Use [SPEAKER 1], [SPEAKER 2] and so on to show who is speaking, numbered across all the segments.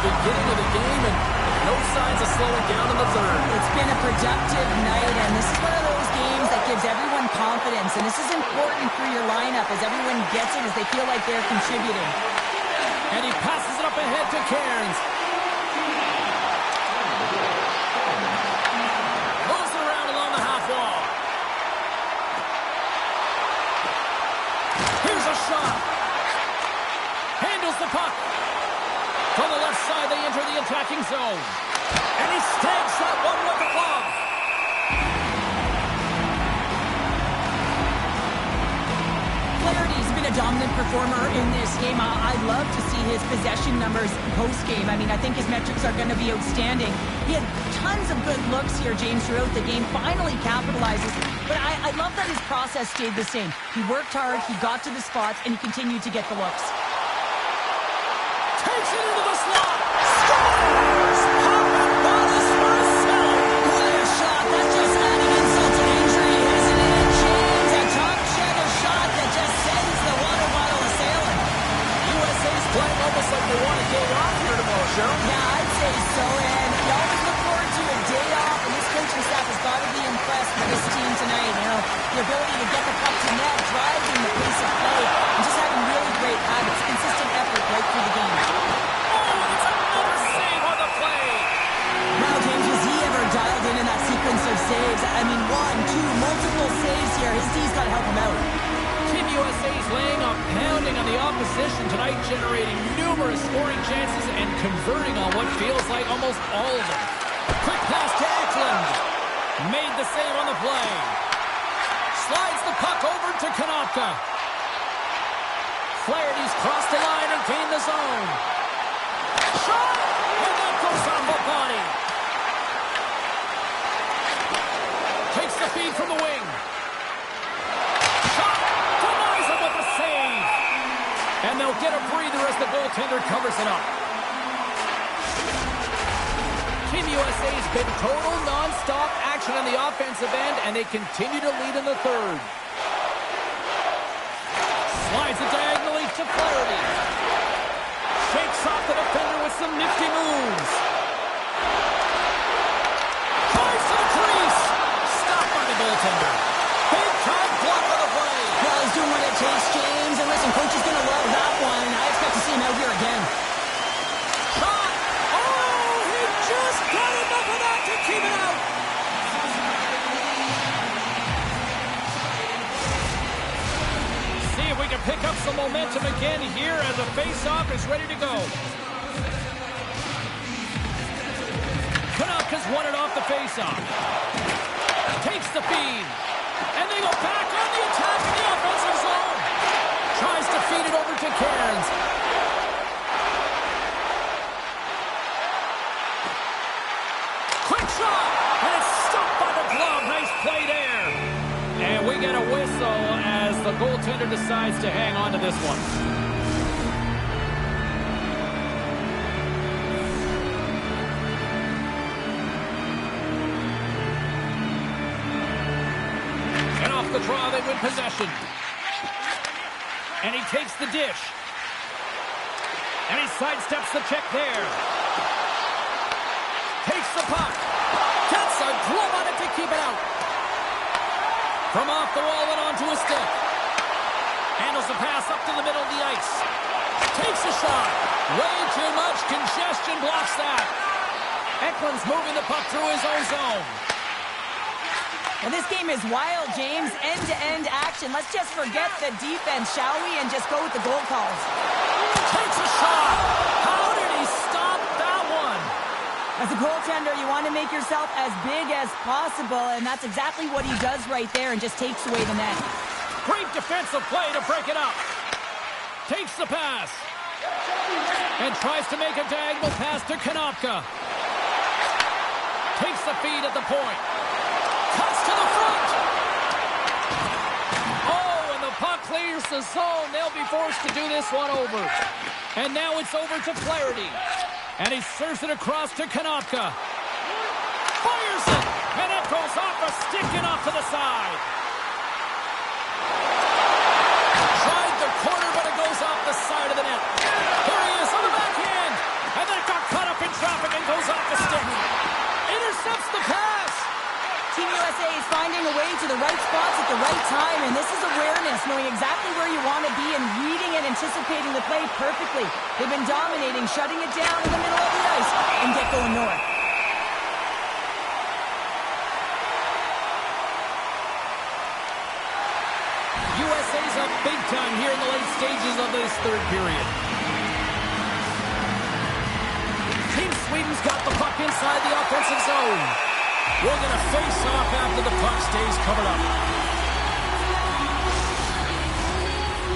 [SPEAKER 1] beginning of the game, and no signs of slowing down in the third.
[SPEAKER 2] It's been a productive night, and this is one of those games that gives everyone confidence, and this is important for your lineup as everyone gets it, as they feel like they're contributing.
[SPEAKER 1] And he passes it up ahead to Cairns. Moves it around along the half wall. Here's a shot. Handles the puck. From the left side, they enter the attacking zone. And he snags that one with the glove.
[SPEAKER 2] Flaherty's been a dominant performer in this game. I'd love to see his possession numbers post-game. I mean, I think his metrics are going to be outstanding. He had tons of good looks here, James, throughout the game. Finally capitalizes. But I love that his process stayed the same. He worked hard, he got to the spots, and he continued to get the looks.
[SPEAKER 1] Takes it into the slot. Scores! Pop and bonus for a sell.
[SPEAKER 2] What a shot. That's just adding insult to injury, isn't it? James, a top cheddar shot that just sends the water bottle a-sailing.
[SPEAKER 1] USA's playing almost like they want a day off here tomorrow, Cheryl.
[SPEAKER 2] Yeah, I'd say so, and you always look forward to a day off, and this coaching staff has got to be impressed with this team tonight. You know, the ability to get the puck to net, driving the pace of play, and just having really great habits, consistent effort right through the game. Wow, James, was he ever dialed in that sequence of saves? I mean, 1, 2, multiple saves here. His D's got to help him out.
[SPEAKER 1] Team USA's laying a pounding on the opposition tonight, generating numerous scoring chances and converting on what feels like almost all of them. Quick pass to Eklund. Made the save on the play. Slides the puck over to Konopka. Flaherty's crossed the line and gained the zone. Shot! And that goes off the body. Takes the feed from the wing. Shot! Denies him with a save. And they'll get a breather as the goaltender covers it up. Team USA's been total non-stop action on the offensive end, and they continue to lead in the third. Slides it diagonally to Flaherty. Shakes off the defender with some nifty moves. Tries to the crease. Stopped by the goaltender. Big time block on the play.
[SPEAKER 2] Well, he's doing what it takes, James. And listen, coach is going to love that one. I expect to see him out here again.
[SPEAKER 1] Shot. Oh, he just got enough of that to keep it out. See if we can pick up some momentum again here as the face-off is ready to go. Konopka's won it off the face-off. Takes the feed. And they go back on the attack in the offensive zone. Tries to feed it over to Cairns. Quick shot. And it's stopped by the glove. Nice play there. And we get a whistle as the goaltender decides to hang on to this one. And off the draw, they win possession. And he takes the dish. And he sidesteps the check there. Takes the puck. Gets a glove on it to keep it out. From off the wall and onto a stick. Handles the pass up to the middle of the ice. Takes a shot. Way too much congestion blocks that. Eklund's moving the puck through his own zone.
[SPEAKER 2] Well, this game is wild, James. End-to-end action. Let's just forget the defense, shall we? And just go with the goal calls.
[SPEAKER 1] Takes a shot. How did he stop that one?
[SPEAKER 2] As a goaltender, you want to make yourself as big as possible, and that's exactly what he does right there and just takes away the net.
[SPEAKER 1] Great defensive play to break it up. Takes the pass. And tries to make a diagonal pass to Konopka. Takes the feed at the point. Cuts to the front. Oh, and the puck clears the zone. They'll be forced to do this one over. And now it's over to Flaherty. And he serves it across to Konopka. Fires it. And it goes off a stick and off to the side. Tried the corner, but it goes off the side of the net. Here he is on the backhand. And then it got cut
[SPEAKER 2] USA is finding a way to the right spots at the right time, and this is awareness, knowing exactly where you want to be and reading and anticipating the play perfectly. They've been dominating, shutting it down in the middle of the ice, and get going north.
[SPEAKER 1] USA's up big time here in the late stages of this third period. Team Sweden's got the puck inside the offensive zone. We're going to face off after the puck stays covered up.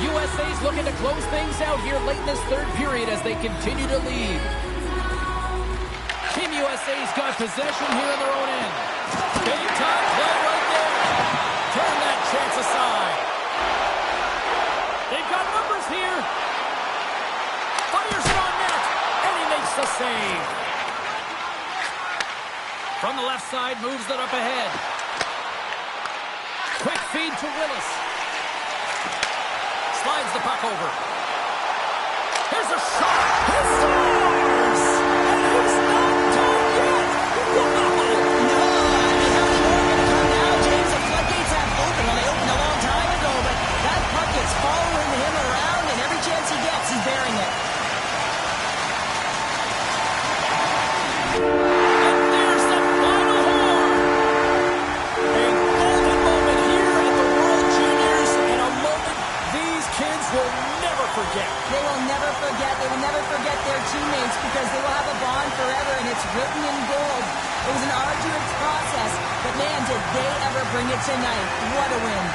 [SPEAKER 1] USA's looking to close things out here late in this third period as they continue to lead. Team USA's got possession here in their own end. Big time play right there. Turn that chance aside. They've got numbers here. Fires it on net, and he makes the save. From the left side, moves it up ahead. Quick feed to Willis. Slides the puck over. Here's a shot. He scores! And he's not done yet. Wow!
[SPEAKER 2] No, I mean, how many more are going to come now, James? The floodgates have opened. Well, they opened a long time ago, but that puck is following him around, and every chance he gets, he's bearing it.
[SPEAKER 1] And there's the final horn. A golden moment here at the World Juniors, and a moment these kids will never forget.
[SPEAKER 2] They will never forget. They will never forget their teammates because they will have a bond forever, and it's written in gold. It was an arduous process, but man, did they ever bring it tonight. What a win.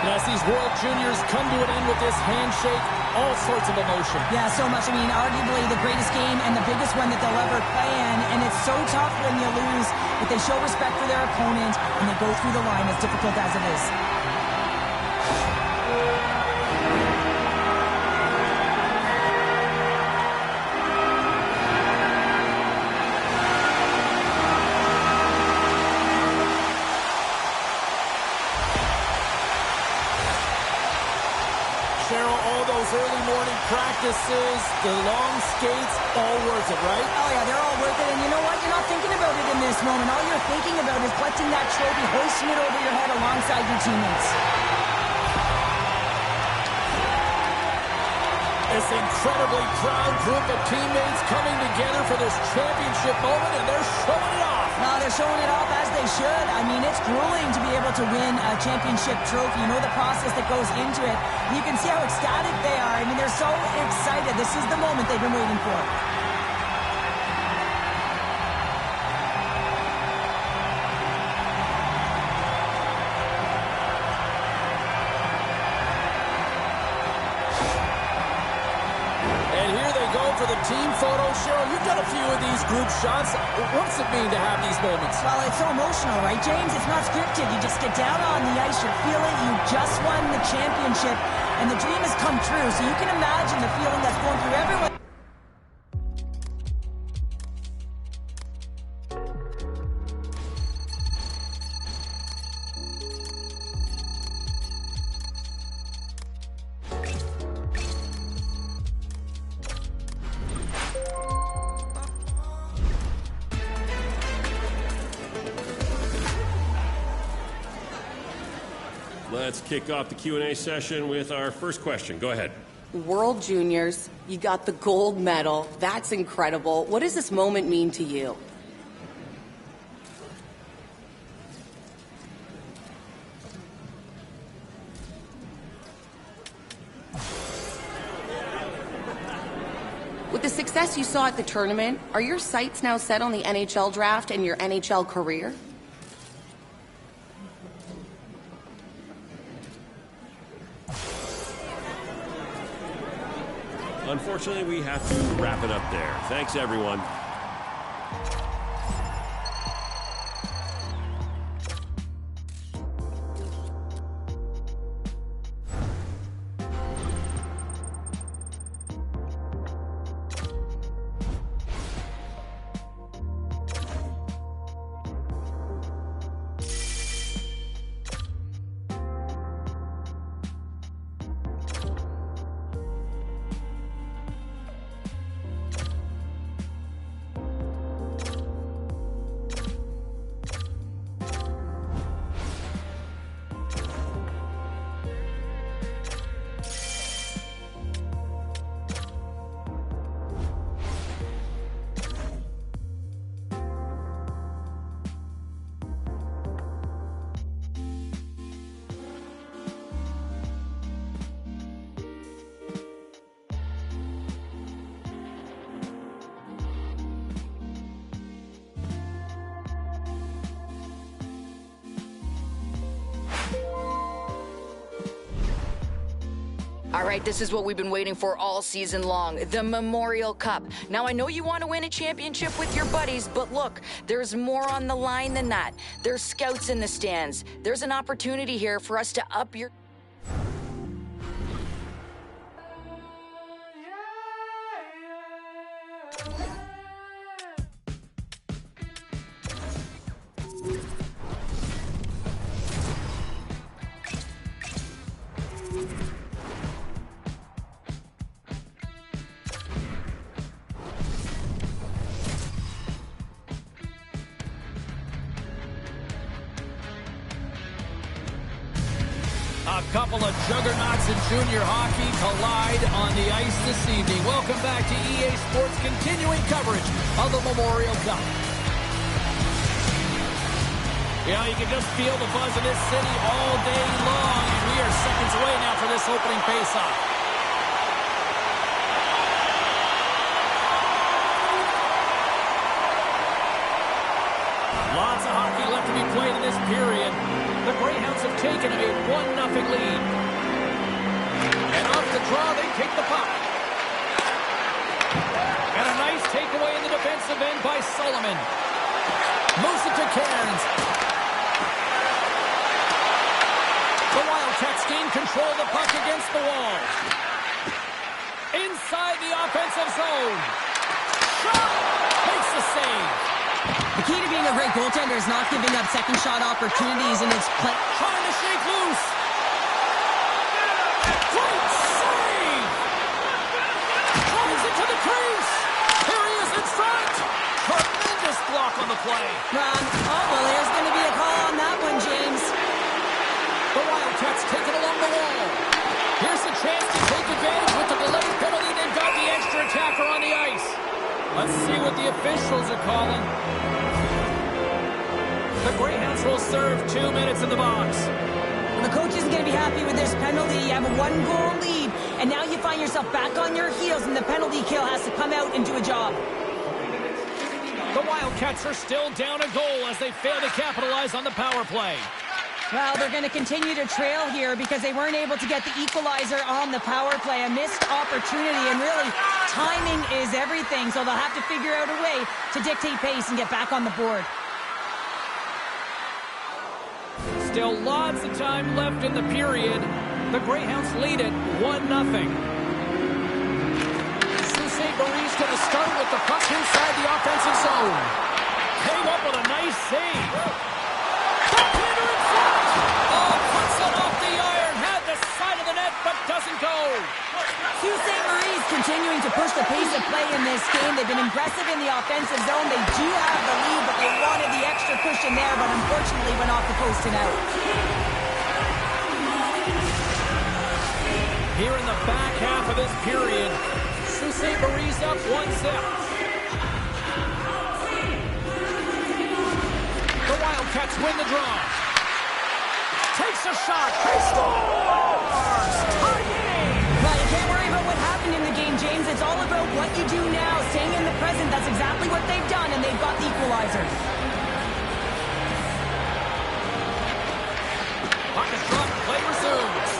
[SPEAKER 1] As these World Juniors come to an end with this handshake, all sorts of emotion.
[SPEAKER 2] Yeah, so much. I mean, arguably the greatest game and the biggest one that they'll ever play in. And it's so tough when you lose, but they show respect for their opponent, and they go through the line as difficult as it is.
[SPEAKER 1] Cheryl, all those early morning practices, the long skates, all worth it, right?
[SPEAKER 2] Oh, yeah, they're all worth it. And you know what? You're not thinking about it in this moment. All you're thinking about is collecting that trophy, hoisting it over your head alongside your teammates.
[SPEAKER 1] This incredibly proud group of teammates coming together for this championship moment, and they're showing it off.
[SPEAKER 2] No, they're showing it off as they should. I mean, it's grueling to be able to win a championship trophy. You know the process that goes into it. You can see how ecstatic they are. I mean, they're so excited. This is the moment they've been waiting for.
[SPEAKER 1] And here they go for the team photo. Cheryl, you've done a few of these group shots. What's it mean to have these moments?
[SPEAKER 2] Well, it's so emotional, right, James? It's not scripted. You just get down on the ice, you feel it, you just won the championship, and the dream has come true. So you can imagine the feeling that's going through everyone.
[SPEAKER 3] Let's kick off the Q&A session with our first question. Go ahead.
[SPEAKER 4] World Juniors, you got the gold medal. That's incredible. What does this moment mean to you? With the success you saw at the tournament, are your sights now set on the NHL draft and your NHL career?
[SPEAKER 3] Unfortunately, we have to wrap it up there. Thanks, everyone.
[SPEAKER 5] All right, this is what we've been waiting for all season long, the Memorial Cup. Now, I know you want to win a championship with your buddies, but look, there's more on the line than that. There's scouts in the stands. There's an opportunity here for us to up your...
[SPEAKER 1] A couple of juggernauts in junior hockey collide on the ice this evening. Welcome back to EA Sports' continuing coverage of the Memorial Cup. Yeah, you can just feel the buzz in this city all day long, and we are seconds away now for this opening faceoff. Lots of hockey left to be played in this period. The Greyhounds have taken a 1-0 lead. And off the draw, they take the puck. And a nice takeaway in the defensive end by Solomon. Moves it to Cairns. The Wildcats gain control of the puck against the wall. Inside the offensive zone. Shot! Makes the save.
[SPEAKER 2] The key to being a great goaltender is not giving up second shot opportunities, and it's
[SPEAKER 1] trying to shake loose. Great save! Drives it to the crease. Here he is in front. Tremendous block on the play.
[SPEAKER 2] Well, there's going to be a call on that one, James.
[SPEAKER 1] The Wildcats take it along the wall. Here's a chance to take advantage with the delayed penalty. They've got the extra attacker on the ice. Let's see what the officials are calling. The Greyhounds will serve 2 minutes in the box.
[SPEAKER 2] Well, the coach isn't going to be happy with this penalty. You have a 1-goal lead, and now you find yourself back on your heels, and the penalty kill has to come out and do a job.
[SPEAKER 1] The Wildcats are still down a goal as they fail to capitalize on the power play.
[SPEAKER 2] Well, they're going to continue to trail here because they weren't able to get the equalizer on the power play. A missed opportunity, and really, timing is everything, so they'll have to figure out a way to dictate pace and get back on the board.
[SPEAKER 1] Still lots of time left in the period. The Greyhounds lead it 1-0. St. Marie's going to start with the puck inside the offensive zone. Came up with a nice save. Backhander in front. Oh, puts it off the iron. Had the side of the net, but doesn't go.
[SPEAKER 2] St. Marie's continuing to push the pace of play in this game. They've been impressive in the offensive zone. They do have the lead, but they wanted the extra cushion there, but unfortunately went off the post and out.
[SPEAKER 1] Here in the back half of this period, Sault Ste. Marie's up 1-0. The Wildcats win the draw. Takes a shot. He scores! Tie game!
[SPEAKER 2] Well, you can't worry about what happened in the game, James. It's all about what you do now, staying in the present. That's exactly what they've done, and they've got the equalizer.
[SPEAKER 1] Puck is dropped. Play resumes.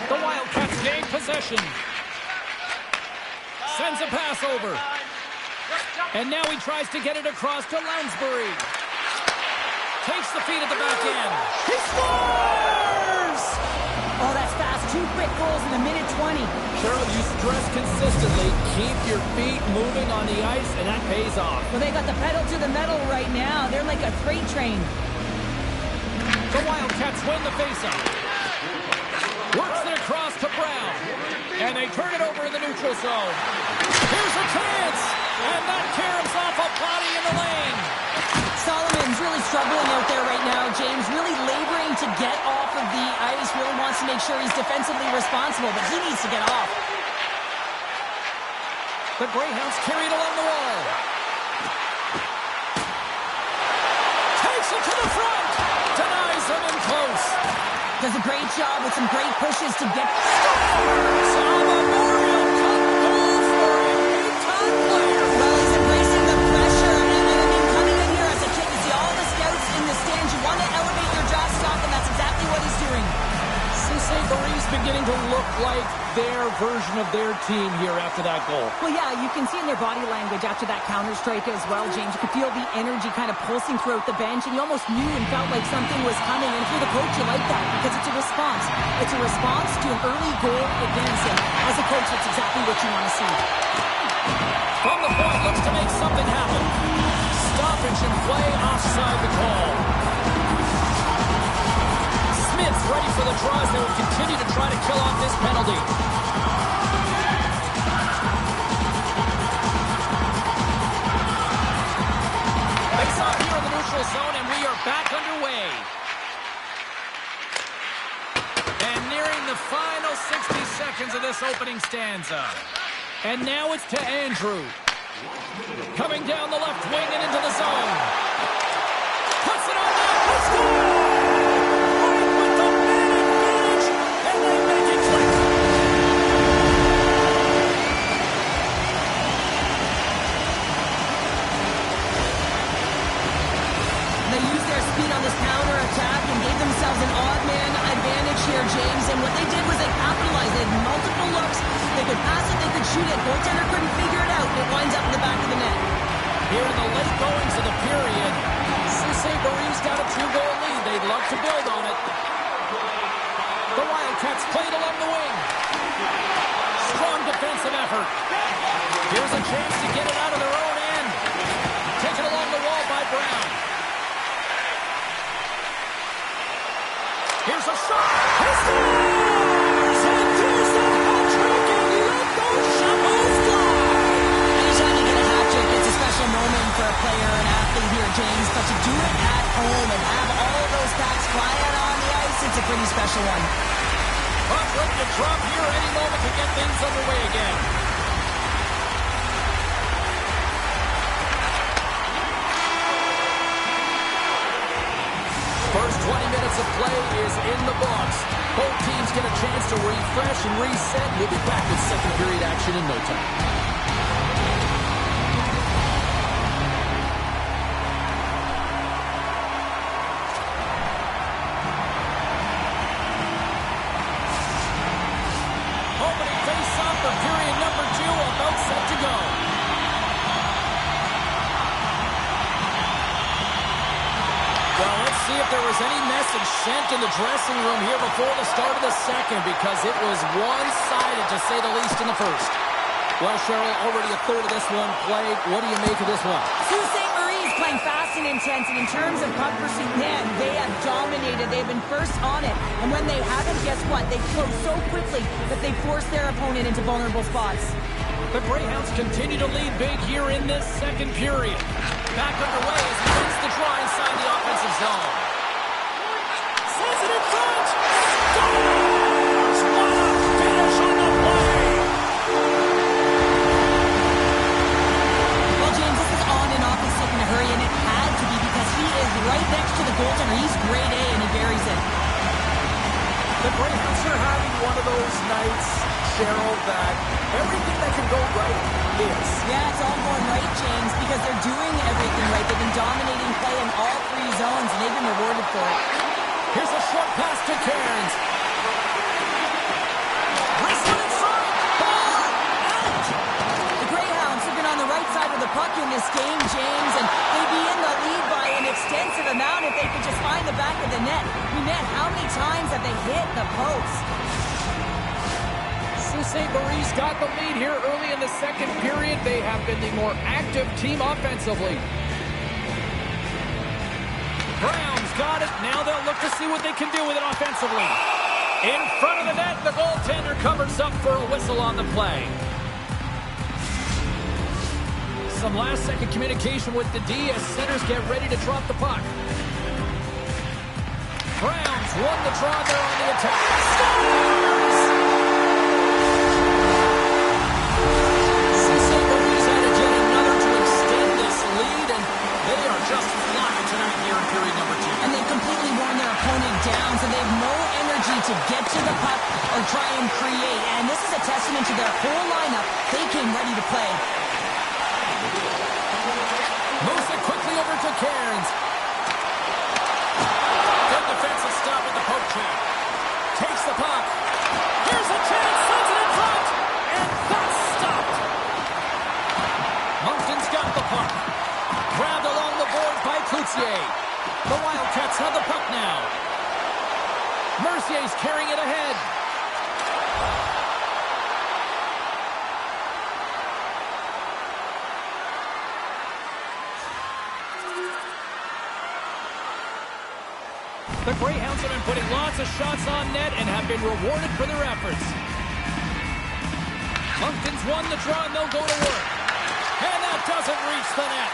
[SPEAKER 1] The Wildcats gain possession. Sends a pass over. And now he tries to get it across to Lounsbury. Takes the feed at the back end. He scores!
[SPEAKER 2] Oh, that's fast. 2 quick goals in a minute 20.
[SPEAKER 1] Cheryl, you stress consistently, keep your feet moving on the ice, and that pays off.
[SPEAKER 2] Well, they got the pedal to the metal right now. They're like a freight train.
[SPEAKER 1] The Wildcats win the faceoff. Works it across to Brown. And they turn it over in the neutral zone. Here's a chance! And that caroms off a body in the lane.
[SPEAKER 2] Solomon's really struggling out there right now, James. Really laboring to get off of the ice. Really wants to make sure he's defensively responsible, but he needs to get off.
[SPEAKER 1] The Greyhounds carry it along the wall. Takes it to the front. Denies him in close.
[SPEAKER 2] Does a great job with some great pushes to get...
[SPEAKER 1] Scores! A Memorial Cup goal for a big-time player.
[SPEAKER 2] Well, he's embracing the pressure. And I mean, coming in here as a kid, you see all the scouts in the stands. You want to elevate your
[SPEAKER 1] is beginning to look like their version of their team here after that goal.
[SPEAKER 2] Well, yeah, you can see in their body language after that counter-strike as well, James. You could feel the energy kind of pulsing throughout the bench, and you almost knew and felt like something was coming. And if you're the coach, you like that because it's a response. It's a response to an early goal against him. As a coach, that's exactly what you want to see.
[SPEAKER 1] From the point, looks to make something happen. Stoppage in play, offside the call. Smith's ready for the draws. They will continue to try to kill off this penalty. Face-off here in the neutral zone, and we are back underway. And nearing the final 60 seconds of this opening stanza. And now it's to Andrew. Coming down the left wing and into the zone. Puts it on net. Let's go! With the man advantage, and they make it click.
[SPEAKER 2] They used their speed on this counter attack and gave themselves an odd man advantage here, James. And what they did was they capitalized. They had multiple looks. They could pass it, they could shoot it. Goaltender couldn't figure it out. It winds up in the back of the net.
[SPEAKER 1] Here in the late goings of the period, Saint-Marie's got a 2-goal lead. They'd love to build on it. The Wildcats played along the wing. Strong defensive effort. Here's a chance to get it out of their own end. Taken along the wall by Brown. Here's a shot. He scores! And there's the hat trick, and let those shovels fly!
[SPEAKER 2] Anytime you get a hat trick, it's a special moment for a player or an athlete here, James. But to do it at home and have all of those packs fly out on the ice, it's a pretty special one.
[SPEAKER 1] Puck ready to drop here any moment to get things underway again. First 20 minutes of play is in the books. Both teams get a chance to refresh and reset. We'll be back with second period action in no time. Opening face-off for period number 2, about set to go. Well, let's see if there was any message sent in the dressing room here before the start of the second, because it was one-sided, to say the least, in the first. Well, Cheryl, already a third of this one played. What do you make of this one?
[SPEAKER 2] Sault Ste. Marie is playing fast and intense, and in terms of puck pursuit, man, they have dominated. They've been first on it, and when they haven't, guess what? They close so quickly that they force their opponent into vulnerable spots.
[SPEAKER 1] The Greyhounds continue to lead big here in this second period. Back underway as he wins the draw inside the offensive zone. Sends it in front. Scores! What a finish on the play!
[SPEAKER 2] Well, James, this is on and off his stick in a hurry, and it had to be because he is right next to the goaltender. He's grade A, and he buries it.
[SPEAKER 1] The Greyhounds are having one of those nights, Cheryl, that everything that can go right is.
[SPEAKER 2] Yeah, it's all going right, James, because they're doing everything right. They've been dominating play in all 3 zones, and they've been rewarded for it.
[SPEAKER 1] Here's a short pass to Cairns. Wrestling inside. Ball out.
[SPEAKER 2] The Greyhounds have been on the right side of the puck in this game, James, and they'd be in the lead by an extensive amount if they could just find the back of the net. I mean, man, how many times have they hit the post?
[SPEAKER 1] Sault Ste. Marie's got the lead here early in the second period. They have been the more active team offensively. Brown's got it. Now they'll look to see what they can do with it offensively. In front of the net, the goaltender covers up for a whistle on the play. Some last-second communication with the D as centers get ready to drop the puck. Browns won the draw there on the attack. Scores! Sault Ste. Marie's added yet another to extend this lead, and they are just flying tonight here in period number 2.
[SPEAKER 2] And they've completely worn their opponent down, so they have no energy to get to the puck or try and create. And this is a testament to their whole lineup. They came ready to play.
[SPEAKER 1] Moves it quickly over to Cairns. Good defensive stop with the poke check. Takes the puck. Here's a chance. Sends it in front. And that's stopped. Moncton's got the puck. Grabbed along the boards by Cloutier. The Wildcats have the puck now. Mercier's carrying it ahead. The Greyhounds have been putting lots of shots on net and have been rewarded for their efforts. Moncton's won the draw and they'll go to work. And that doesn't reach the net.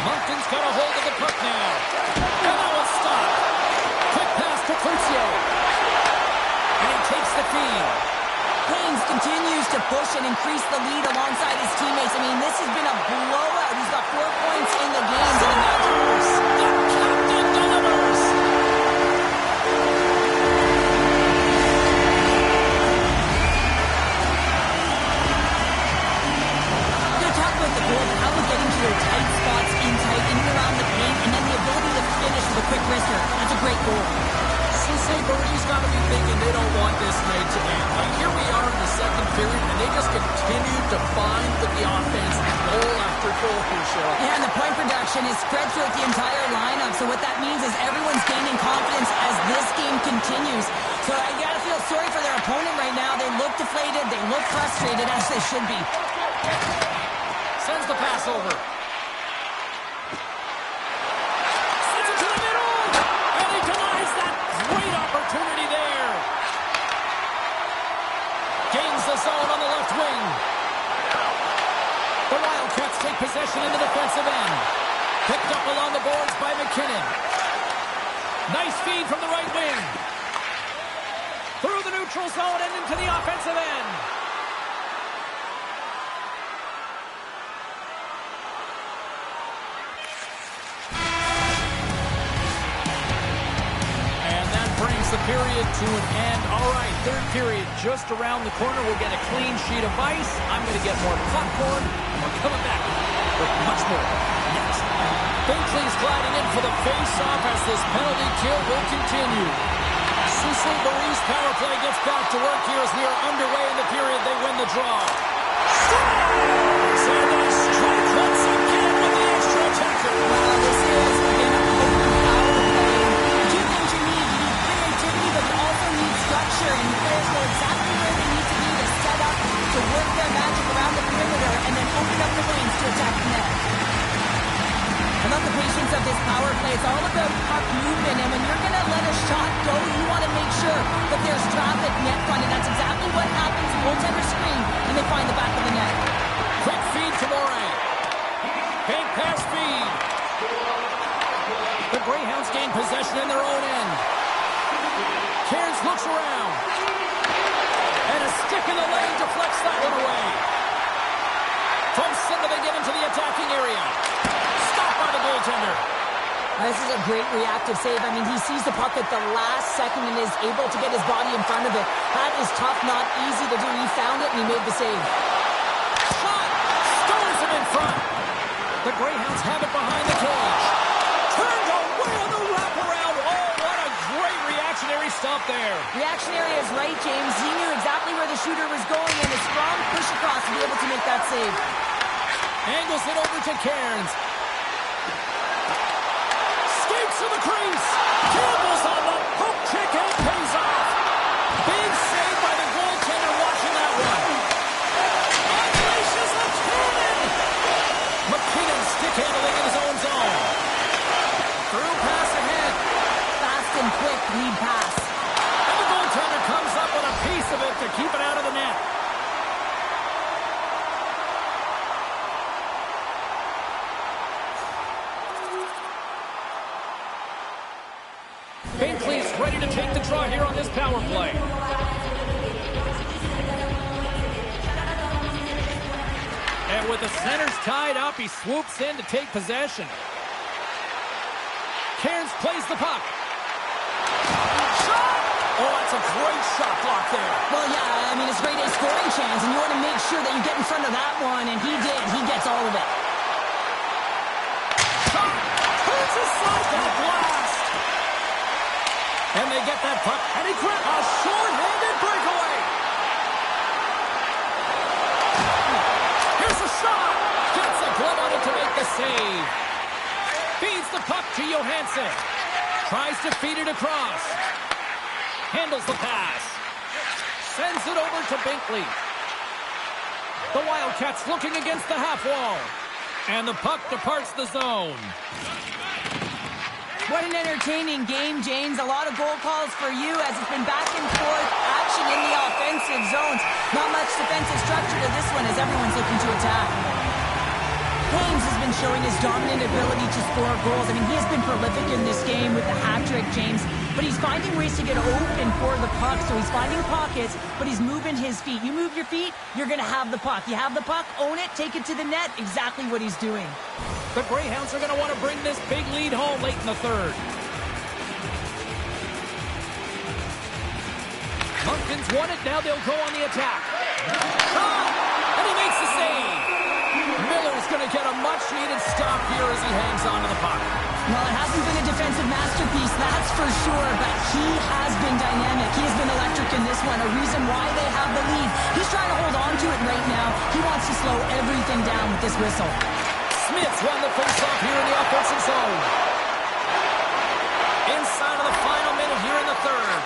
[SPEAKER 1] Moncton's got a hold of the puck now. And that was stopped. Quick pass to Cloutier. And he takes the feed.
[SPEAKER 2] Cairns continues to push and increase the lead alongside his teammates. I mean, this has been a blowout. He's got 4 points in the games and the Mountaineers.
[SPEAKER 1] The captain delivers.
[SPEAKER 2] With the goal, how we're getting to your tight spots in tight, in and around the paint, and then the ability to finish with a quick wrister. That's a great goal.
[SPEAKER 1] Saint-Marie's got to be thinking they don't want this night to end. Like, here we are in the second period, and they just continue to find the offense goal after goal, Michelle.
[SPEAKER 2] Yeah, and the point production is spread throughout the entire lineup, so what that means is everyone's gaining confidence as this game continues. So I gotta feel sorry for their opponent right now. They look deflated, they look frustrated, as they should be.
[SPEAKER 1] Sends the pass over. Sends it to the middle. And he denies that great opportunity there. Gains the zone on the left wing. The Wildcats take possession in the defensive end. Picked up along the boards by McKinnon. Nice feed from the right wing. Through the neutral zone and into the offensive end. The period to an end. All right, third period just around the corner. We'll get a clean sheet of ice. I'm going to get more popcorn, and we're coming back with much more next. Binkley's gliding in for the face-off as this penalty kill will continue. Saint-Marie's power play gets back to work here as we are underway in the period. They win the draw. So they strike once again with the extra attacker.
[SPEAKER 2] Wow, this has been a potent power play. Two things you need. You need creativity, but you also need structure, and the players know exactly where they need to be to set up, to work their magic around the perimeter, and then open up the lanes to attack the net. I love the patience of this power play. It's all about puck movement, and when you're going to let a shot go, you want to make sure that there's traffic net front, and that's exactly what happens. Goaltender screen, and they find the back of the net.
[SPEAKER 1] Quick feed to Morin. Bank pass feed. The Greyhounds gain possession in their own end. Cairns looks around. And a stick in the lane deflects that one away. From center they get into the attacking area. Stopped by the goaltender.
[SPEAKER 2] This is a great reactive save. I mean, he sees the puck at the last second and is able to get his body in front of it. That is tough, not easy to do. He found it and he made the save.
[SPEAKER 1] Shot! Stones him in front. The Greyhounds have it behind the cage. Turned away on the wraparound. Oh, what a great reactionary stop there.
[SPEAKER 2] Reactionary is right, James. He knew exactly where the shooter was going and a strong push across to be able to make that save.
[SPEAKER 1] Angles it over to Cairns. Skates to the crease. Campbell's on the hook kick and it pays off. Big save by the goaltender watching that one. Unleashes a cannon. McKinnon stick handling in his own zone. Through pass ahead.
[SPEAKER 2] Fast and quick lead pass.
[SPEAKER 1] And the goaltender comes up with a piece of it to keep it out of the net. Binkley's ready to take the draw here on this power play. And with the centers tied up, he swoops in to take possession. Cairns plays the puck. Shot! Oh, that's a great shot block there.
[SPEAKER 2] Well, yeah, I mean, it's great a scoring chance, and you want to make sure that you get in front of that one, and he did. He gets all of it.
[SPEAKER 1] Shot! Turns aside that blast! And they get that puck, and he grabs a short-handed breakaway. save. Feeds the puck to Johansson. Tries to feed it across. Handles the pass. Sends it over to Binkley. The Wildcats looking against the half wall. And the puck departs the zone.
[SPEAKER 2] What an entertaining game, James. A lot of goal calls for you as it's been back and forth action in the offensive zones. Not much defensive structure to this one as everyone's looking to attack. Cairns has been showing his dominant ability to score goals. I mean, he has been prolific in this game with the hat trick, James. But he's finding ways to get open for the puck. So he's finding pockets, but he's moving his feet. You move your feet, you're going to have the puck. You have the puck, own it, take it to the net. Exactly what he's doing.
[SPEAKER 1] The Greyhounds are going to want to bring this big lead home late in the third. Moncton's won it. Now they'll go on the attack. Shot! And he makes the save. Miller's going to get a much-needed stop here as he hangs on to the puck.
[SPEAKER 2] Well, it hasn't been a defensive masterpiece, that's for sure, but he has been dynamic. He has been electric in this one, a reason why they have the lead. He's trying to hold on to it right now. He wants to slow everything down with this whistle.
[SPEAKER 1] Smith's won the faceoff here in the offensive zone. Inside of the final minute here in the third.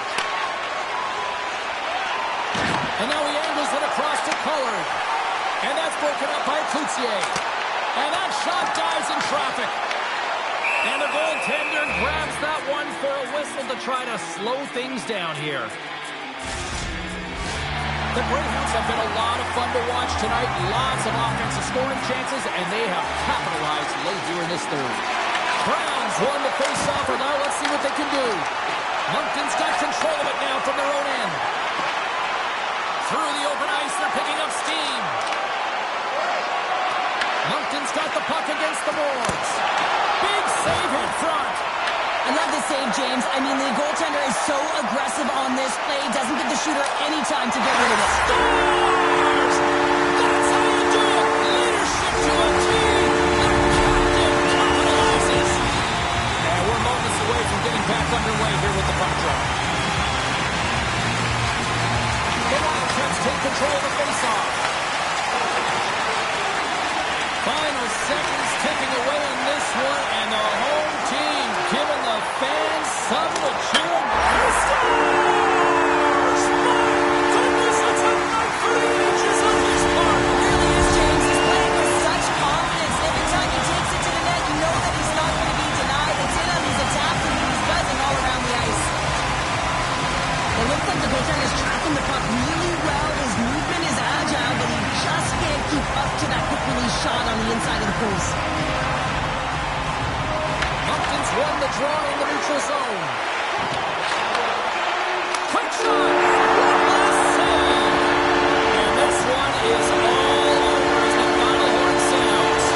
[SPEAKER 1] And now he angles it across to Collard. And that's broken up by Cloutier. And that shot dives in traffic. And the goaltender grabs that one for a whistle to try to slow things down here. The Greyhounds have been a lot of fun to watch tonight. Lots of offensive scoring chances, and they have capitalized late here in this third. Browns won the face-off, and now let's see what they can do. Moncton's got control of it now from their own end. Through the open ice, they're picking up steam. Moncton's got the puck against the boards. Big save in front.
[SPEAKER 2] I love the save, James. I mean, the goaltender is so aggressive on this play. Doesn't give the shooter any time to get rid of it.
[SPEAKER 1] Scores! That's how you do it. Leadership to a team. The captain capitalizes. And we're moments away from getting back underway here with the puck drop. The Wildcats take control of the faceoff. Final seconds ticking away in this one, and the home team giving the fans something to cheer about. Stars! My goodness, it's a night for the ages on this part.
[SPEAKER 2] It really is, James. He's playing with such confidence. Every time he takes it to the net, you know that he's not going to be denied. It's in him, he's attacking, and he's buzzing all around the ice. It looks like the goaltender is tracking the puck really well. His movement is agile, but he just can't keep up to that quick release shot on the inside of the post.
[SPEAKER 1] Moncton's won the draw in the neutral zone. Quick shot! One last save! And this one is all over as the final horn sounds.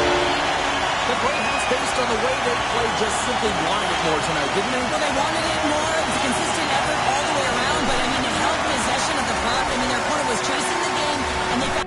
[SPEAKER 1] The Greyhounds, based on the way they played, just simply wanted it more tonight, didn't they?
[SPEAKER 2] Well, they wanted it more. It was a consistent effort all the way around, but I mean, it held possession of the puck. I mean, their opponent was chasing the game, and they got...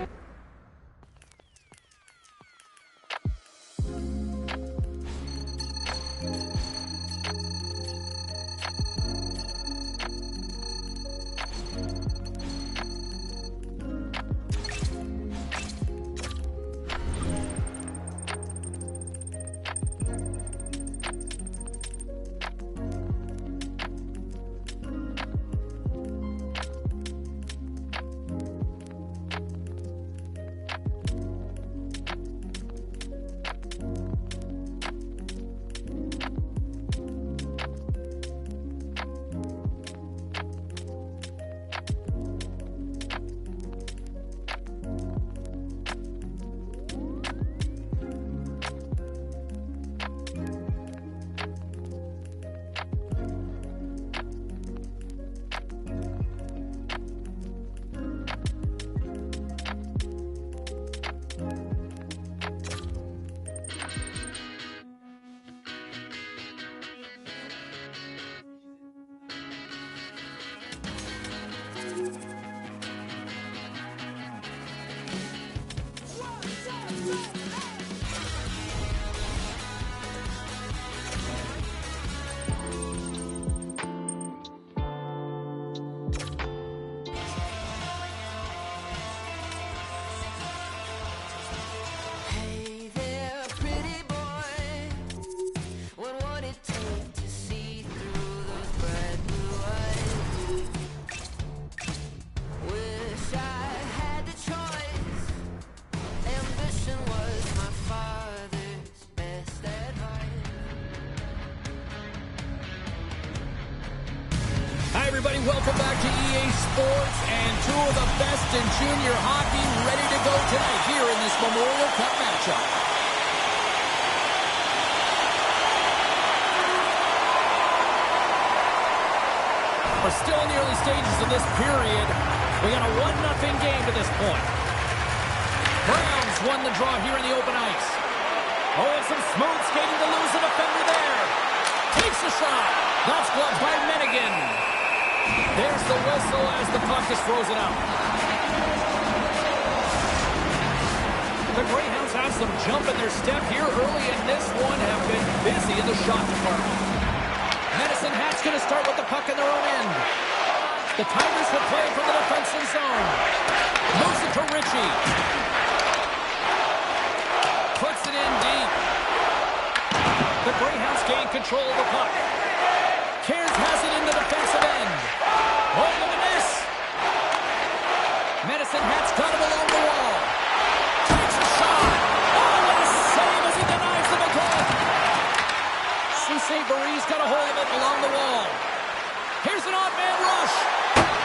[SPEAKER 1] everybody. Welcome back to EA Sports, and two of the best in junior hockey ready to go tonight here in this Memorial Cup matchup. We're still in the early stages of this period. We got a 1-0 game to this point. Browns won the draw here in the open ice. Oh, and some smooth skating to lose a defender there. Takes a shot. That's gloved by Menigan. There's the whistle as the puck is frozen out. The Greyhounds have some jump in their step here early in this one, have been busy in the shot department. Medicine Hat's going to start with the puck in their own end. The Tigers will play from the defensive zone. Moves it to Ritchie. Puts it in deep. The Greyhounds gain control of the puck. Cairns has it in the defensive end. Oh, look at this. Medicine Hat's got it along the wall. Takes a shot. Oh, what a save as he denies the goal. Saint-Barry's got a hold of it along the wall. Here's an odd man rush.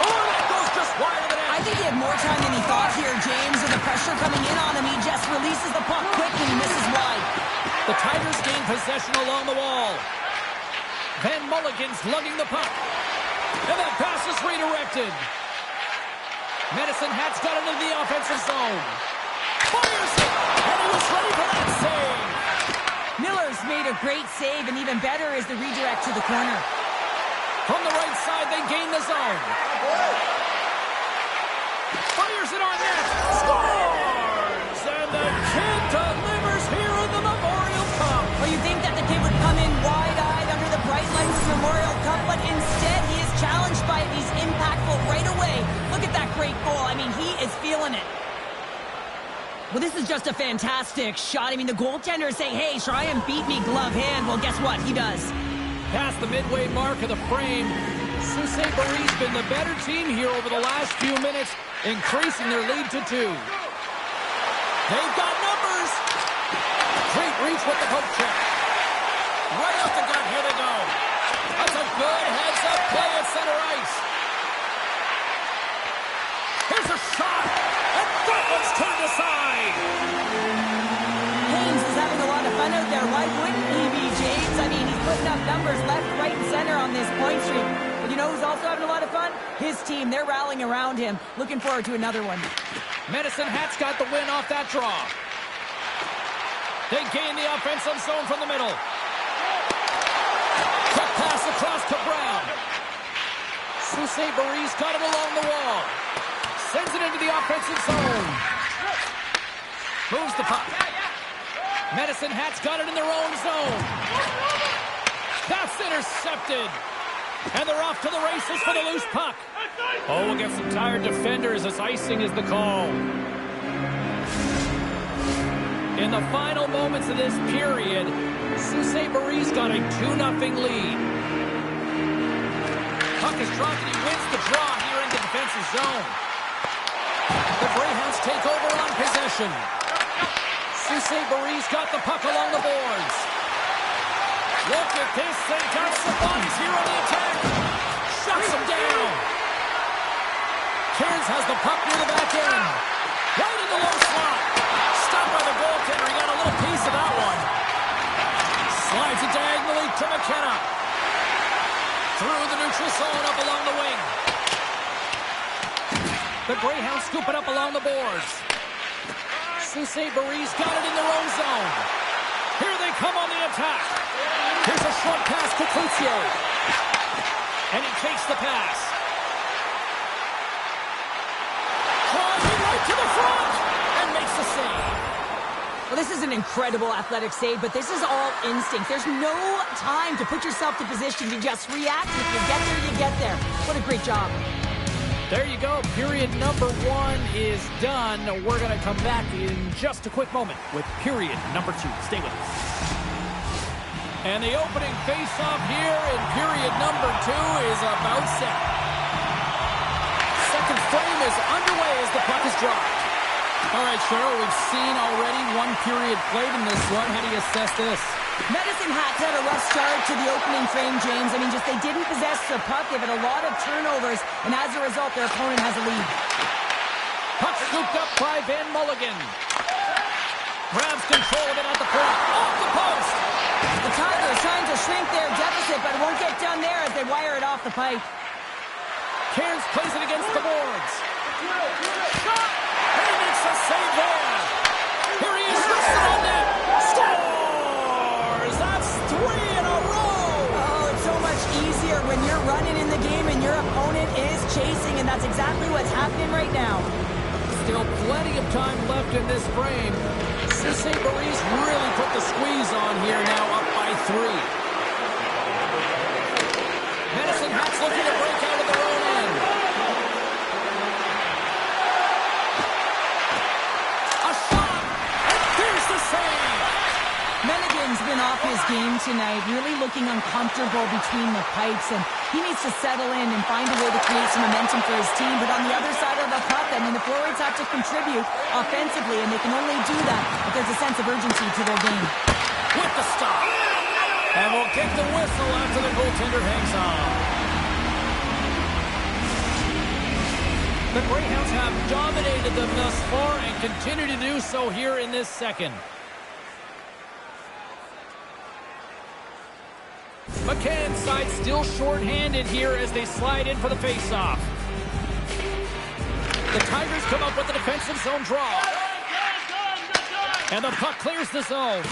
[SPEAKER 1] Oh, that goes just wide of the net.
[SPEAKER 2] I think he had more time than he thought here, James, and the pressure coming in on him. He just releases the puck quick and he misses wide.
[SPEAKER 1] The Tigers gain possession along the wall. Van Mulligan's lugging the puck. And that pass is redirected. Medicine Hat's got it into the offensive zone. Fires it! And he was ready for that save.
[SPEAKER 2] Miller's made a great save, and even better is the redirect to the corner.
[SPEAKER 1] From the right side, they gain the zone. Fires it on net. Scores! And the kid delivers here in the Memorial Cup.
[SPEAKER 2] Well, you think that the kid would come in wide-eyed under the bright lights of the Memorial Cup, but instead he is challenged by it. He's impactful right away. Look at that great goal. I mean, he is feeling it. Well, this is just a fantastic shot. I mean, the goaltender is saying, hey, try and beat me glove hand. Well, guess what? He does.
[SPEAKER 1] Past the midway mark of the frame, Saint-Barry's been the better team here over the last few minutes, increasing their lead to 2. They've got numbers. Great reach with the poke check. Right off the gut, here they go. That's a good heads-up play at center ice. Here's a shot, and that one's turned aside.
[SPEAKER 2] Cairns is having a lot of fun out there. Why wouldn't he be, James? I mean, he's putting up numbers left, right, and center on this point streak. But you know who's also having a lot of fun? His team. They're rallying around him. Looking forward to another one.
[SPEAKER 1] Medicine Hat's got the win off that draw. They gain the offensive zone from the middle. Quick pass across to Brown. Saint-Barry's got it along the wall. Sends it into the offensive zone. Moves the puck. Medicine Hat's got it in their own zone. That's intercepted. And they're off to the races for the loose puck. Oh, we'll get some tired defenders as icing is the call. In the final moments of this period, Saint-Barry's got a 2-0 lead. Puck is dropped and he wins the draw here in the defensive zone. The Greyhounds take over on possession. Saint-Barry's got the puck along the boards. Look at this. They got some bodies here on the attack. Shuts them down. Cairns has the puck near the back end. Right in the low slot. Stopped by the goaltender. He got a little piece of that one. Slides it diagonally to McKenna. Through the neutral zone up along the wing. The Greyhounds scoop it up along the boards. Saint-Barry's got it in their own zone. Here they come on the attack. Here's a short pass to Crucio. And he takes the pass. Driving right to the front and makes the save.
[SPEAKER 2] Well, this is an incredible athletic save, but this is all instinct. There's no time to put yourself to position. You just react. If you get there, you get there. What a great job.
[SPEAKER 1] There you go. Period number 1 is done. We're going to come back in just a quick moment with period number 2. Stay with us. And the opening face-off here in period number 2 is about set. Second frame is underway as the puck is dropped. All right, Cheryl, we've seen already one period played in this one. How do you assess this?
[SPEAKER 2] Medicine Hats had a rough start to the opening frame, James. I mean, just they didn't possess the puck. They've had a lot of turnovers, and as a result, their opponent has a lead.
[SPEAKER 1] Puck scooped up by Van Mulligan. Grabs control of it at the point. Off the post!
[SPEAKER 2] The Tigers trying to shrink their deficit, but it won't get done there as they wire it off the pipe.
[SPEAKER 1] Cairns plays it against the boards. And he makes a save there. Here he is, wristed on net. Scores! That's 3 in a row!
[SPEAKER 2] Oh, it's so much easier when you're running in the game and your opponent is chasing, and that's exactly what's happening right now.
[SPEAKER 1] Still plenty of time left in this frame. St. Maurice really put the squeeze on here, now up by 3. Medicine Hats looking to break out of their own end. A shot! Here's the save!
[SPEAKER 2] Mennigan's been off his game tonight, really looking uncomfortable between the pipes, and he needs to settle in and find a way to create some momentum for his team. But on the other side of the puck, I mean, the forwards have to contribute offensively, and they can only do that if there's a sense of urgency to their game.
[SPEAKER 1] With the stop. And we'll get the whistle after the goaltender hangs on. The Greyhounds have dominated them thus far and continue to do so here in this second. McCann's side still short-handed here as they slide in for the face-off. The Tigers come up with a defensive zone draw. And the puck clears the zone.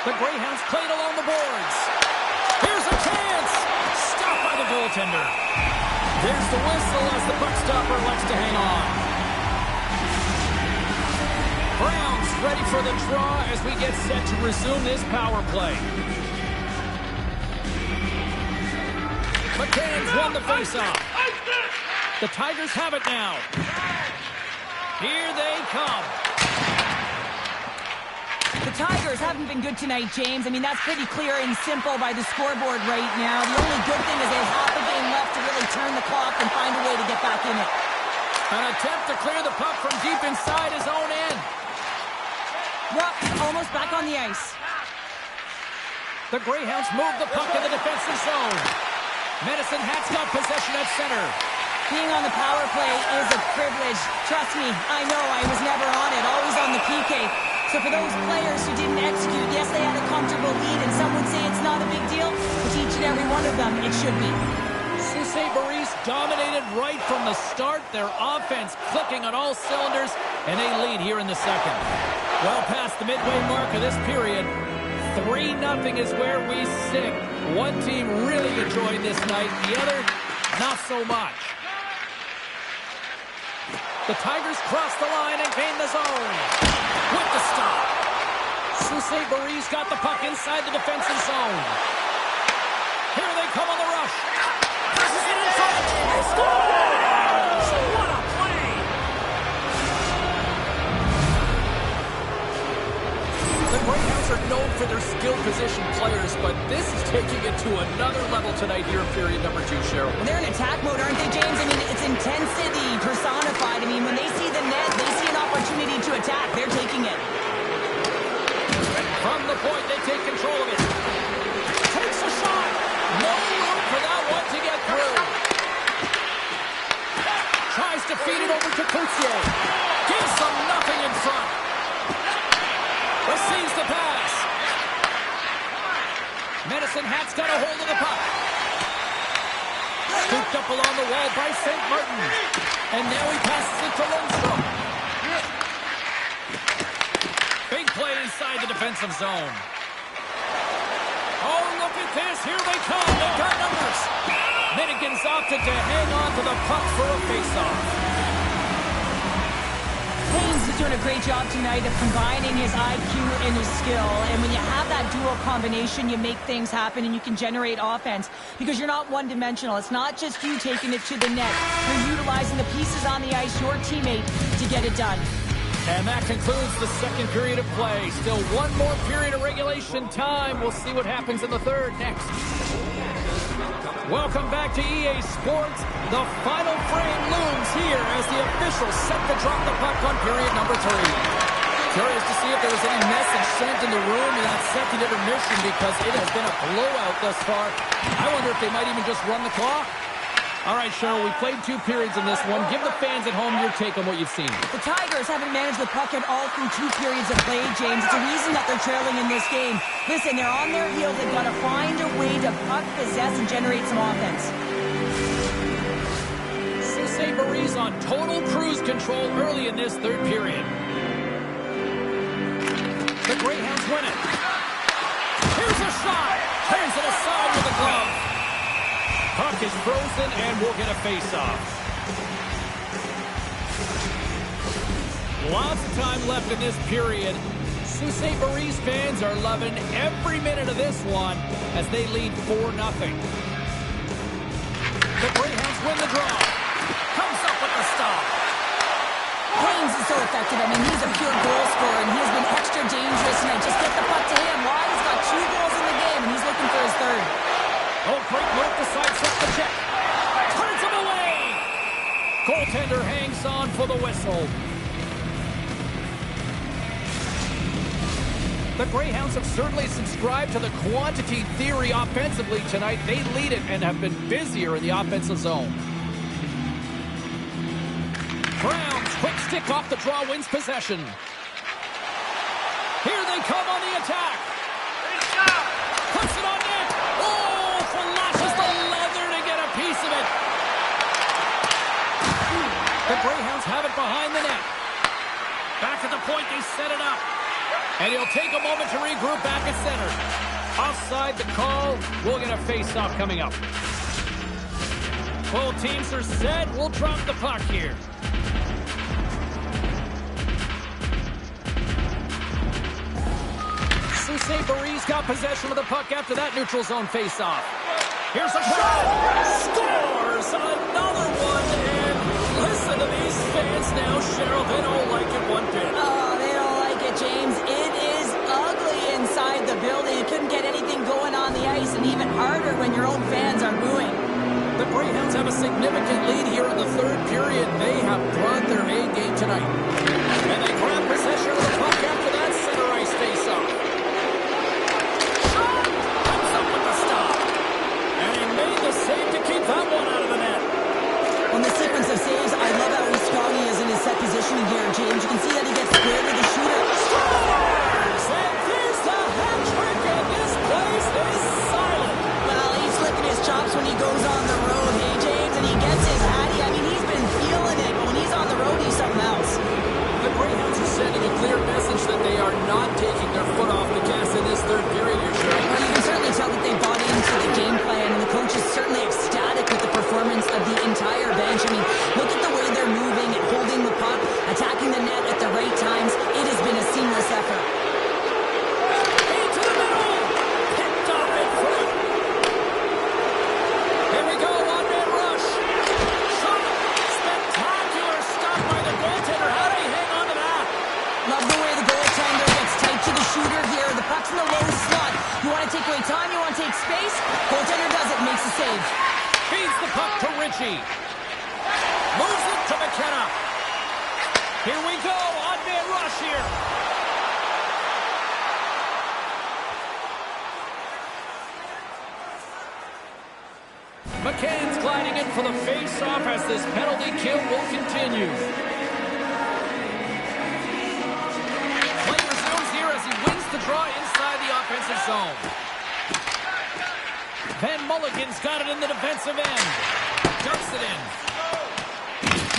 [SPEAKER 1] The Greyhounds play it along the boards. Here's a chance! Stopped by the goaltender. There's the whistle as the puck stopper likes to hang on. Browns ready for the draw as we get set to resume this power play. McCann's won the faceoff. The Tigers have it now. Here they come.
[SPEAKER 2] The Tigers haven't been good tonight, James. I mean, that's pretty clear and simple by the scoreboard right now. The only good thing is they have half a game left to really turn the clock and find a way to get back in it.
[SPEAKER 1] An attempt to clear the puck from deep inside his own end.
[SPEAKER 2] Rupp almost back on the ice.
[SPEAKER 1] The Greyhounds move the puck in the defensive zone. Medicine Hats got possession at center.
[SPEAKER 2] Being on the power play is a privilege. Trust me, I know I was never on it, always on the PK. So for those players who didn't execute, yes, they had a comfortable lead, and some would say it's not a big deal, but to each and every one of them, it should be.
[SPEAKER 1] St. Maurice dominated right from the start. Their offense clicking on all cylinders, and they lead here in the second. Well past the midway mark of this period, 3-0 is where we sit. One team really enjoyed this night, the other, not so much. The Tigers cross the line and gain the zone. With the stop. St. Maurice got the puck inside the defensive zone. Here they come on the rush. Presses it in front. Scores! What a play! The Greyhounds are known for their skilled position players, but this is taking it to another level tonight here in period number 2, Cheryl.
[SPEAKER 2] They're in attack mode, aren't they, James? I mean, it's intensity personified. I mean, when they see the net, they see an opportunity to attack. They're taking it.
[SPEAKER 1] From the point, they take control of it. Takes a shot. No room for that one to get through. Tries to feed it over to Coutier. Gives them nothing in front. Receives the pass. Medicine Hat's got a hold of the puck. Scooped up along the wall by St. Martin. And now he passes it to Lundstrom. Big play inside the defensive zone. Oh, look at this. Here they come. They've got numbers. Minigan's opted to hang on to the puck for a faceoff.
[SPEAKER 2] Haynes is doing a great job tonight of combining his IQ and his skill. And when you have that dual combination, you make things happen and you can generate offense because you're not one-dimensional. It's not just you taking it to the net. You're utilizing the pieces on the ice, your teammate, to get it done.
[SPEAKER 1] And that concludes the second period of play. Still one more period of regulation time. We'll see what happens in the third next. Welcome back to EA Sports. The final frame looms here as the officials set to drop the puck on period number 3. Curious to see if there was any message sent in the room in that second intermission because it has been a blowout thus far. I wonder if they might even just run the clock. All right, Cheryl, we played 2 periods in this one. Give the fans at home your take on what you've seen.
[SPEAKER 2] The Tigers haven't managed the puck at all through 2 periods of play, James. It's a reason that they're trailing in this game. Listen, they're on their heels. They've got to find a way to puck possess and generate some offense.
[SPEAKER 1] Sault Marie's on total cruise control early in this third period. The Greyhounds win it. Here's a shot. Turns it aside with a glove. Puck is frozen and we'll get a face-off. Lots of time left in this period. Sault Marie's fans are loving every minute of this one as they lead 4-0. The Greyhounds win the draw. Comes up with the stop.
[SPEAKER 2] Cairns is so effective. I mean, he's a pure goal scorer, and he's been extra dangerous tonight. Just get the puck to him. Why? He's got 2 goals in the game, and he's looking for his third.
[SPEAKER 1] Oh, great move to sidestep the check. Turns him away. Goaltender hangs on for the whistle. The Greyhounds have certainly subscribed to the quantity theory offensively tonight. They lead it and have been busier in the offensive zone. Browns, quick stick off the draw, wins possession. Here they come on the attack. Puts it on net. Oh, flashes the leather to get a piece of it. The Greyhounds have it behind the net. Back at the point, they set it up. And he'll take a moment to regroup back at center. Offside the call. We'll get a face-off coming up. Both teams are set. We'll drop the puck here. Sault Marie's got possession of the puck after that neutral zone face-off. Here's a shot. Scores another one. And listen to these fans now, Cheryl. They don't like it one bit.
[SPEAKER 2] Oh, they don't like it, James. It is ugly inside the building. You couldn't get anything going on the ice, and even harder when your own fans are booing.
[SPEAKER 1] The Greyhounds have a significant lead here in the third period. They have brought their A game tonight. And they grab possession of the puck after that center ice face-off. Shot! Comes up with the stop. And he made the save to keep that one out of the net.
[SPEAKER 2] On the sequence of saves, I love how strong he is in his set positioning here, James. You can see that he gets squared with the shooter.
[SPEAKER 1] Scores! And there's the hat trick, and this place is silent.
[SPEAKER 2] Well, he's flicking his chops when he goes on the road, hey, James, and he gets his hattie. I mean, he's been feeling it, but when he's on the road, he's something else.
[SPEAKER 1] The Greyhounds are sending a clear message that they are not taking their foot off the gas in this third period here, Sherry.
[SPEAKER 2] Well, you can certainly tell that they bought into the game plan, and the coach is certainly ecstatic with the performance of the entire bench. I mean, look at the way they're moving and holding the puck, attacking the net at the right times. It has been a seamless effort.
[SPEAKER 1] Into the middle! Picked off in front. Here we go, one-man rush. Shot! Spectacular stop by the goaltender. How did he hang on to that?
[SPEAKER 2] Love the way the goaltender gets tight to the shooter here. The puck's in the low slot. You want to take away time? You want to take space? Goaltender does it, makes the save.
[SPEAKER 1] Feeds the puck to Ritchie. Moves it to McKenna. Here we go, on-man rush here. McCann's gliding in for the face-off as this penalty kill will continue. Play resumes here as he wins the draw inside the offensive zone. Van Mulligan's got it in the defensive end. Dumps it in.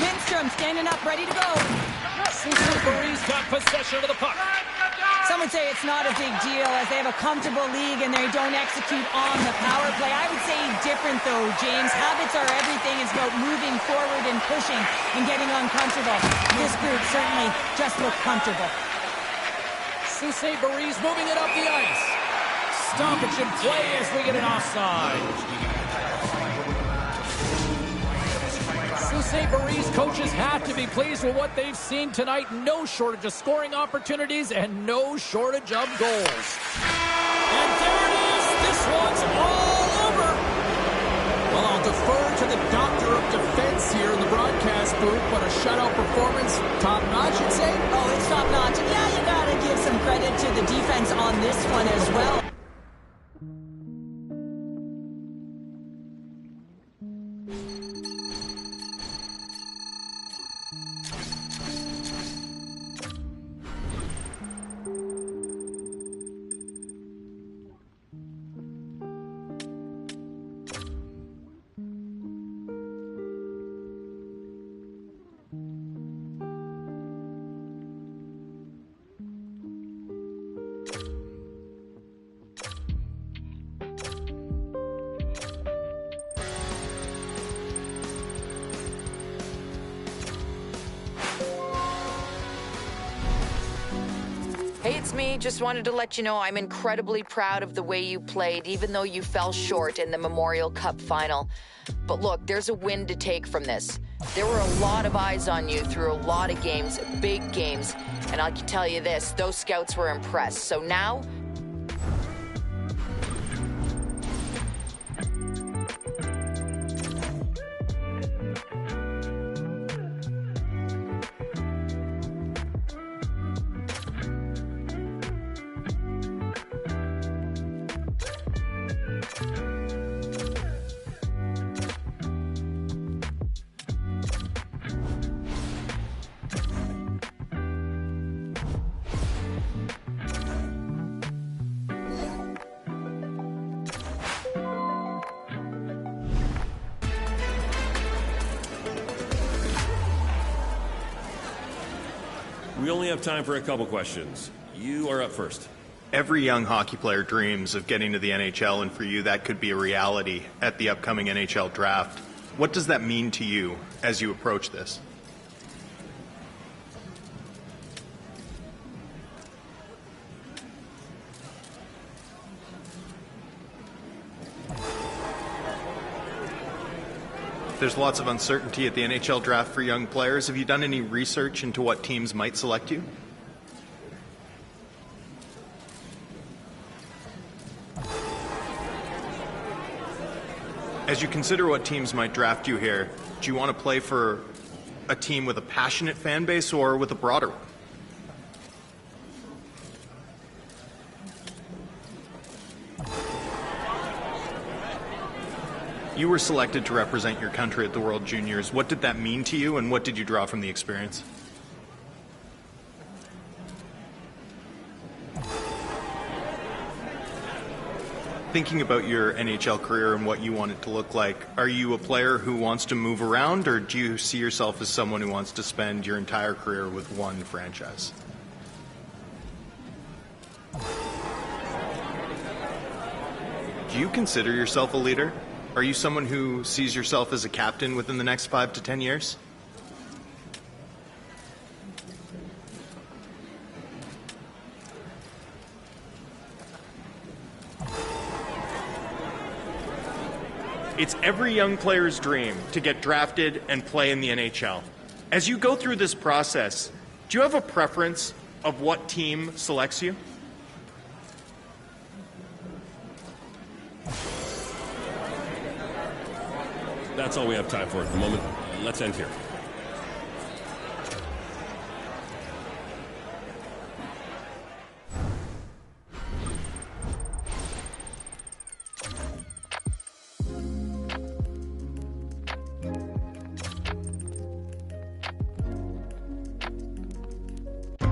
[SPEAKER 2] Lindstrom standing up, ready to go.
[SPEAKER 1] Sault Marie's got possession of the puck.
[SPEAKER 2] Some would say it's not a big deal as they have a comfortable league and they don't execute on the power play. I would say different though, James. Habits are everything. It's about moving forward and pushing and getting uncomfortable. This group certainly just looked comfortable.
[SPEAKER 1] Sault Marie's moving it up the ice. Stoppage in play as we get an offside. Sault Marie's coaches have to be pleased with what they've seen tonight. No shortage of scoring opportunities and no shortage of goals. And there it is. This one's all over. Well, I'll defer to the doctor of defense here in the broadcast booth, but a shutout performance, top-notch, you'd say?
[SPEAKER 2] Oh, it's top-notch. And yeah, you got credit to the defense on this one as well.
[SPEAKER 5] Hey, it's me. Just wanted to let you know I'm incredibly proud of the way you played, even though you fell short in the Memorial Cup final. But look, there's a win to take from this. There were a lot of eyes on you through a lot of games, big games, and I can tell you this, those scouts were impressed. So now,
[SPEAKER 3] We only have time for a couple questions. You are up first.
[SPEAKER 6] Every young hockey player dreams of getting to the NHL, and for you that could be a reality at the upcoming NHL draft. What does that mean to you as you approach this? There's lots of uncertainty at the NHL draft for young players. Have you done any research into what teams might select you? As you consider what teams might draft you here, do you want to play for a team with a passionate fan base or with a broader one? You were selected to represent your country at the World Juniors. What did that mean to you, and what did you draw from the experience? Thinking about your NHL career and what you want it to look like, are you a player who wants to move around, or do you see yourself as someone who wants to spend your entire career with one franchise? Do you consider yourself a leader? Are you someone who sees yourself as a captain within the next 5 to 10 years? It's every young player's dream to get drafted and play in the NHL. As you go through this process, do you have a preference of what team selects you?
[SPEAKER 3] That's all we have time for at the moment. Let's end here.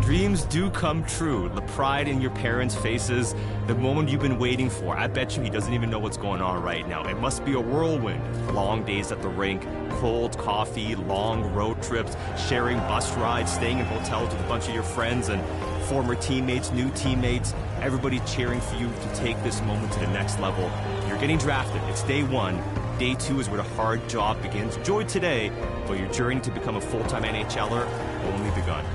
[SPEAKER 7] Dreams do come true. The pride in your parents' faces, the moment you've been waiting for. I bet you he doesn't even know what's going on right now. It must be a whirlwind. Long days at the rink, cold coffee, long road trips, sharing bus rides, staying in hotels with a bunch of your friends and former teammates, new teammates, everybody cheering for you to take this moment to the next level. You're getting drafted. It's day one. Day two is where the hard job begins. Enjoy today, but your journey to become a full-time NHLer only begun.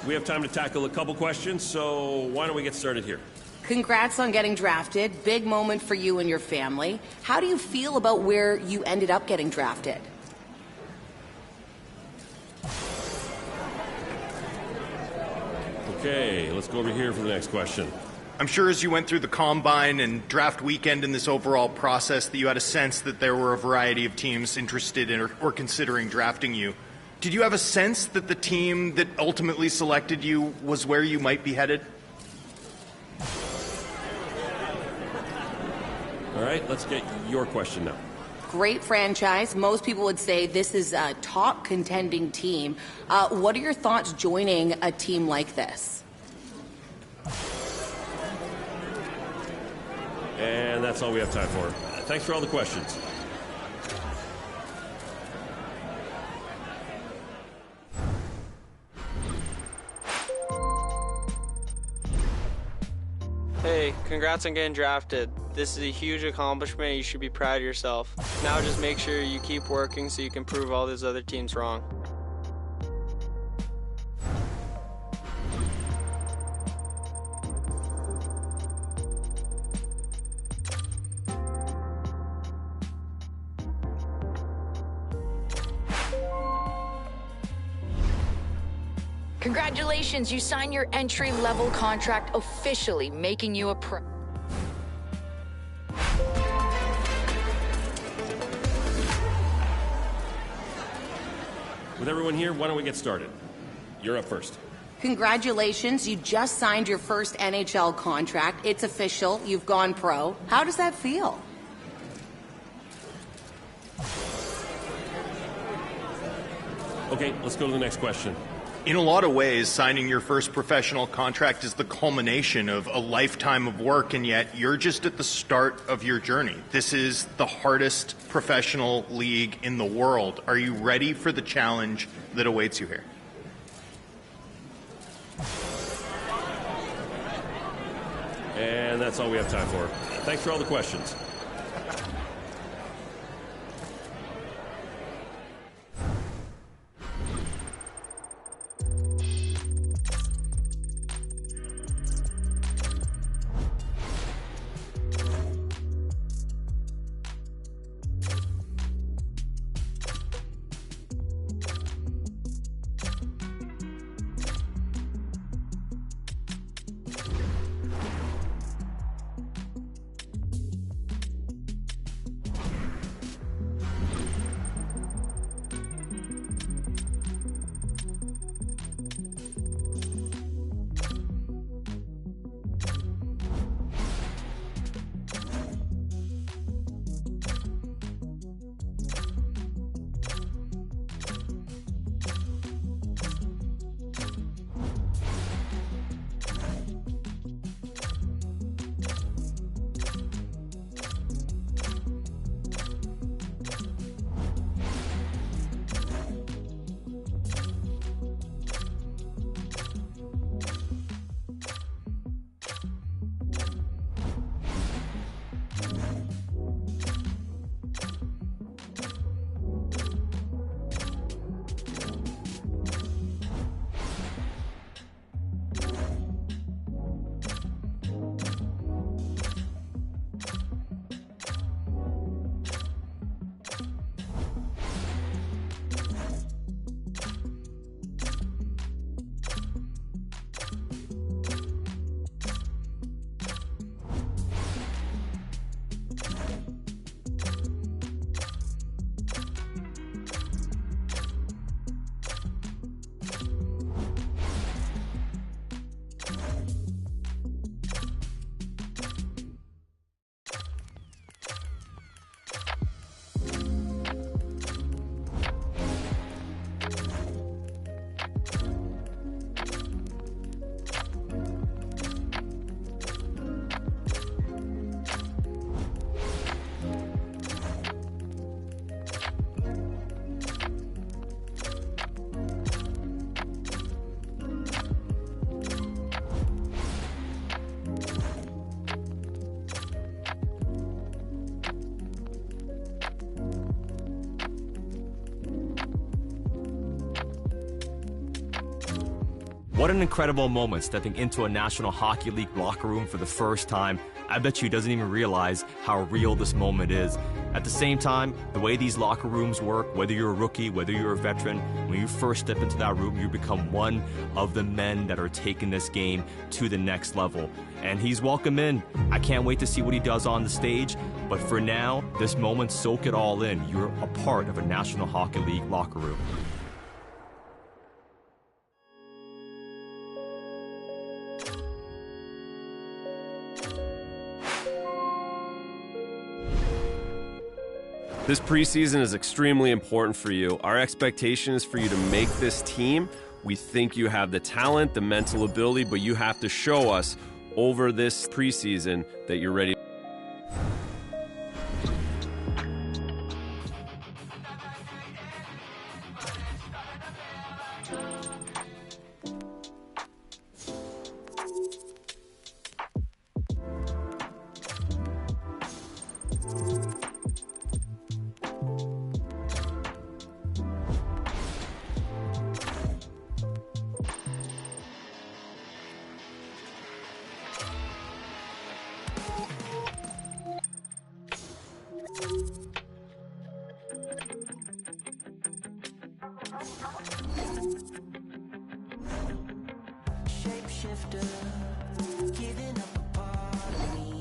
[SPEAKER 3] We have time to tackle a couple questions, so why don't we get started here?
[SPEAKER 4] Congrats on getting drafted. Big moment for you and your family. How do you feel about where you ended up getting drafted?
[SPEAKER 3] Okay, let's go over here for the next question.
[SPEAKER 6] I'm sure as you went through the combine and draft weekend in this overall process that you had a sense that there were a variety of teams interested in or considering drafting you. Did you have a sense that the team that ultimately selected you was where you might be headed?
[SPEAKER 3] All right, let's get your question now.
[SPEAKER 4] Great franchise. Most people would say this is a top contending team. What are your thoughts joining a team like this?
[SPEAKER 3] And that's all we have time for. Thanks for all the questions.
[SPEAKER 8] Hey, congrats on getting drafted. This is a huge accomplishment. You should be proud of yourself. Now just make sure you keep working so you can prove all these other teams wrong.
[SPEAKER 5] Congratulations, you signed your entry-level contract, officially making you a pro.
[SPEAKER 3] With everyone here, why don't we get started? You're up first.
[SPEAKER 4] Congratulations, you just signed your first NHL contract. It's official, you've gone pro. How does that feel?
[SPEAKER 3] Okay, let's go to the next question.
[SPEAKER 6] In a lot of ways, signing your first professional contract is the culmination of a lifetime of work, and yet you're just at the start of your journey. This is the hardest professional league in the world. Are you ready for the challenge that awaits you here?
[SPEAKER 3] And that's all we have time for. Thanks for all the questions.
[SPEAKER 7] What an incredible moment stepping into a National Hockey League locker room for the first time. I bet you he doesn't even realize how real this moment is. At the same time, the way these locker rooms work, whether you're a rookie, whether you're a veteran, when you first step into that room, you become one of the men that are taking this game to the next level. And he's welcome in. I can't wait to see what he does on the stage. But for now, this moment, soak it all in. You're a part of a National Hockey League locker room.
[SPEAKER 9] This preseason is extremely important for you. Our expectation is for you to make this team. We think you have the talent, the mental ability, but you have to show us over this preseason that you're ready.
[SPEAKER 10] Shapeshifter, giving up a part of me.